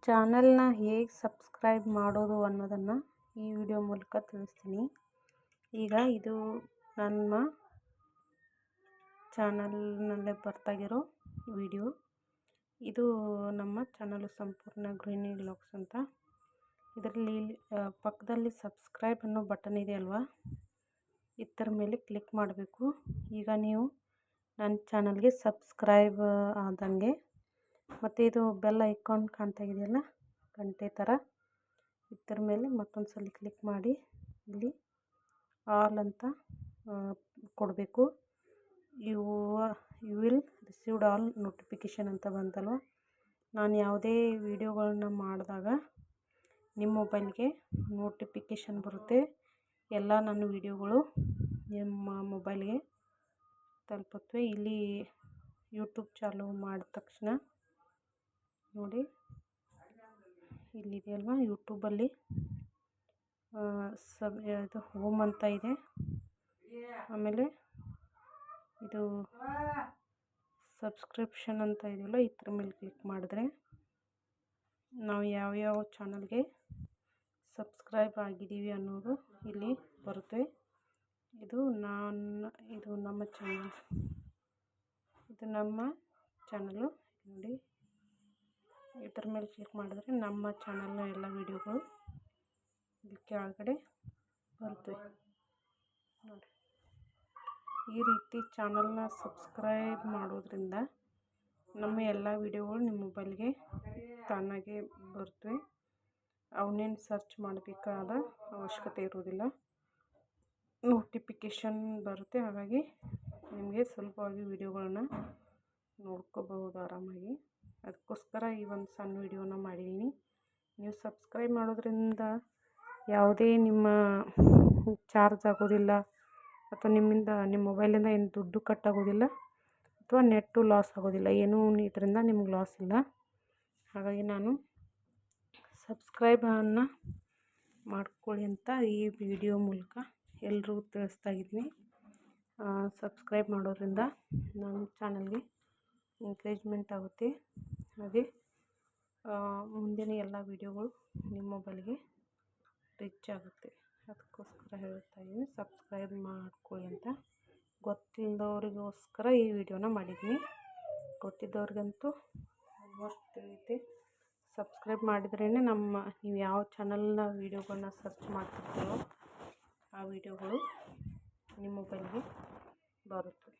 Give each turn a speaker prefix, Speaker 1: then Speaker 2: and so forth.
Speaker 1: ಚಾನಲ್ನ ಹೇಗೆ ಸಬ್ಸ್ಕ್ರೈಬ್ ಮಾಡೋದು ಅನ್ನೋದನ್ನು ಈ ವಿಡಿಯೋ ಮೂಲಕ ತಿಳಿಸ್ತೀನಿ. ಈಗ ಇದು ನನ್ನ ಚಾನಲ್ನಲ್ಲೇ ಬರ್ತಾಗಿರೋ ವಿಡಿಯೋ. ಇದು ನಮ್ಮ ಚಾನಲ್ ಸಂಪೂರ್ಣ ಗೃಹಿಣಿ ವ್ಲಾಗ್ಸ್ ಅಂತ. ಇದರಲ್ಲಿ ಪಕ್ಕದಲ್ಲಿ ಸಬ್ಸ್ಕ್ರೈಬ್ ಅನ್ನೋ ಬಟನ್ ಇದೆ ಅಲ್ವಾ, ಇದರ ಮೇಲೆ ಕ್ಲಿಕ್ ಮಾಡಬೇಕು. ಈಗ ನೀವು ನನ್ನ ಚಾನಲ್ಗೆ ಸಬ್ಸ್ಕ್ರೈಬ್ ಆದಂಗೆ. ಮತ್ತು ಇದು ಬೆಲ್ ಐಕಾನ್ ಕಾಣ್ತಾ ಇದೆಯಲ್ಲ, ಗಂಟೆ ಥರ, ಇದರ ಮೇಲೆ ಮತ್ತೊಂದು ಸಲ ಕ್ಲಿಕ್ ಮಾಡಿ ಇಲ್ಲಿ ಆಲ್ ಅಂತ ಕೊಡಬೇಕು. You will received all notification ಅಂತ ಬಂತಲ್ವ, ನಾನು ಯಾವುದೇ ವಿಡಿಯೋಗಳನ್ನ ಮಾಡಿದಾಗ ನಿಮ್ಮ ಮೊಬೈಲ್ಗೆ ನೋಟಿಫಿಕೇಷನ್ ಬರುತ್ತೆ. ಎಲ್ಲ ನನ್ನ ವಿಡಿಯೋಗಳು ನಿಮ್ಮ ಮೊಬೈಲ್ಗೆ ತಲುಪುತ್ತವೆ. ಇಲ್ಲಿ ಯೂಟ್ಯೂಬ್ ಚಾಲು ಮಾಡಿದ ತಕ್ಷಣ ನೋಡಿ, ಇಲ್ಲಿದೆ ಅಲ್ವಾ, ಯೂಟ್ಯೂಬಲ್ಲಿ ಇದು ಹೋಮ್ ಅಂತ ಇದೆ. ಆಮೇಲೆ ಇದು ಸಬ್ಸ್ಕ್ರಿಪ್ಷನ್ ಅಂತ ಇದೆಯಲ್ಲ, ಇದ್ರ ಮೇಲೆ ಕ್ಲಿಕ್ ಮಾಡಿದ್ರೆ ನಾವು ಯಾವ್ಯಾವ ಚಾನಲ್ಗೆ ಸಬ್ಸ್ಕ್ರೈಬ್ ಆಗಿದ್ದೀವಿ ಅನ್ನೋದು ಇಲ್ಲಿ ಬರುತ್ತೆ. ಇದು ನಮ್ಮ ಚಾನಲ್ಲು ನೋಡಿ. ಇದರ ಮೇಲೆ ಕ್ಲಿಕ್ ಮಾಡಿದ್ರೆ ನಮ್ಮ ಚಾನಲ್ನ ಎಲ್ಲ ವಿಡಿಯೋಗಳು ಇಲ್ಲಿ ಕೆಳಗಡೆ ಬರ್ತವೆ ನೋಡಿ. ಈ ರೀತಿ ಚಾನಲ್ನ ಸಬ್ಸ್ಕ್ರೈಬ್ ಮಾಡೋದ್ರಿಂದ ನಮ್ಮ ಎಲ್ಲ ವಿಡಿಯೋಗಳು ನಿಮ್ಮ ಮೊಬೈಲ್ಗೆ ತಾನಾಗೆ ಬರ್ತವೆ. ಅವನ್ನೇನು ಸರ್ಚ್ ಮಾಡಬೇಕಾದ ಅವಶ್ಯಕತೆ ಇರೋದಿಲ್ಲ, ನೋಟಿಫಿಕೇಷನ್ ಬರುತ್ತೆ. ಹಾಗಾಗಿ ನಿಮಗೆ ಸುಲಭವಾಗಿ ವಿಡಿಯೋಗಳನ್ನ ನೋಡ್ಕೋಬಹುದು ಆರಾಮಾಗಿ. ಅದಕ್ಕೋಸ್ಕರ ಈ ಒಂದು ಸಣ್ಣ ವಿಡಿಯೋನ ಮಾಡಿದ್ದೀನಿ. ನೀವು ಸಬ್ಸ್ಕ್ರೈಬ್ ಮಾಡೋದ್ರಿಂದ ಯಾವುದೇ ನಿಮ್ಮ ಚಾರ್ಜ್ ಆಗೋದಿಲ್ಲ, ಅಥವಾ ನಿಮ್ಮ ಮೊಬೈಲಿಂದ ಏನು ದುಡ್ಡು ಕಟ್ಟಾಗೋದಿಲ್ಲ, ಅಥವಾ ನೆಟ್ಟು ಲಾಸ್ ಆಗೋದಿಲ್ಲ. ಏನೂ ಇದರಿಂದ ನಿಮ್ಗೆ ಲಾಸ್ ಇಲ್ಲ. ಹಾಗಾಗಿ ನಾನು ಸಬ್ಸ್ಕ್ರೈಬನ್ನು ಮಾಡ್ಕೊಳ್ಳಿ ಅಂತ ಈ ವಿಡಿಯೋ ಮೂಲಕ ಎಲ್ರಿಗೂ ತಿಳಿಸ್ತಾ ಇದ್ದೀನಿ. ಸಬ್ಸ್ಕ್ರೈಬ್ ಮಾಡೋದ್ರಿಂದ ನಮ್ಮ ಚಾನಲ್ಗೆ ಎಂಕರೇಜ್ಮೆಂಟ್ ಆಗುತ್ತೆ. ಹಾಗೆ ಮುಂದಿನ ಎಲ್ಲ ವಿಡಿಯೋಗಳು ನಿಮ್ಮ ಮೊಬೈಲ್ಗೆ ರೀಚ್ ಆಗುತ್ತೆ. ಅದಕ್ಕೋಸ್ಕರ ಹೇಳ್ತಾ ಇದ್ದೀನಿ, ಸಬ್ಸ್ಕ್ರೈಬ್ ಮಾಡ್ಕೊಳ್ಳಿ ಅಂತ. ಗೊತ್ತಿಲ್ಲದವ್ರಿಗೋಸ್ಕರ ಈ ವಿಡಿಯೋನ ಮಾಡಿದ್ದೀನಿ. ಗೊತ್ತಿದ್ದವ್ರಿಗಂತೂ ಆಲ್ಮೋಸ್ಟ್ ತಿಳಿಯುತ್ತೆ. ಸಬ್ಸ್ಕ್ರೈಬ್ ಮಾಡಿದ್ರೇ ನೀವು ಯಾವ ಚಾನಲ್ನ ವಿಡಿಯೋಗಳನ್ನ ಸರ್ಚ್ ಮಾಡ್ತಿರ್ತೀರೋ ಆ ವಿಡಿಯೋಗಳು ನಿಮ್ಮ ಮೊಬೈಲ್ಗೆ ಬರುತ್ತೆ.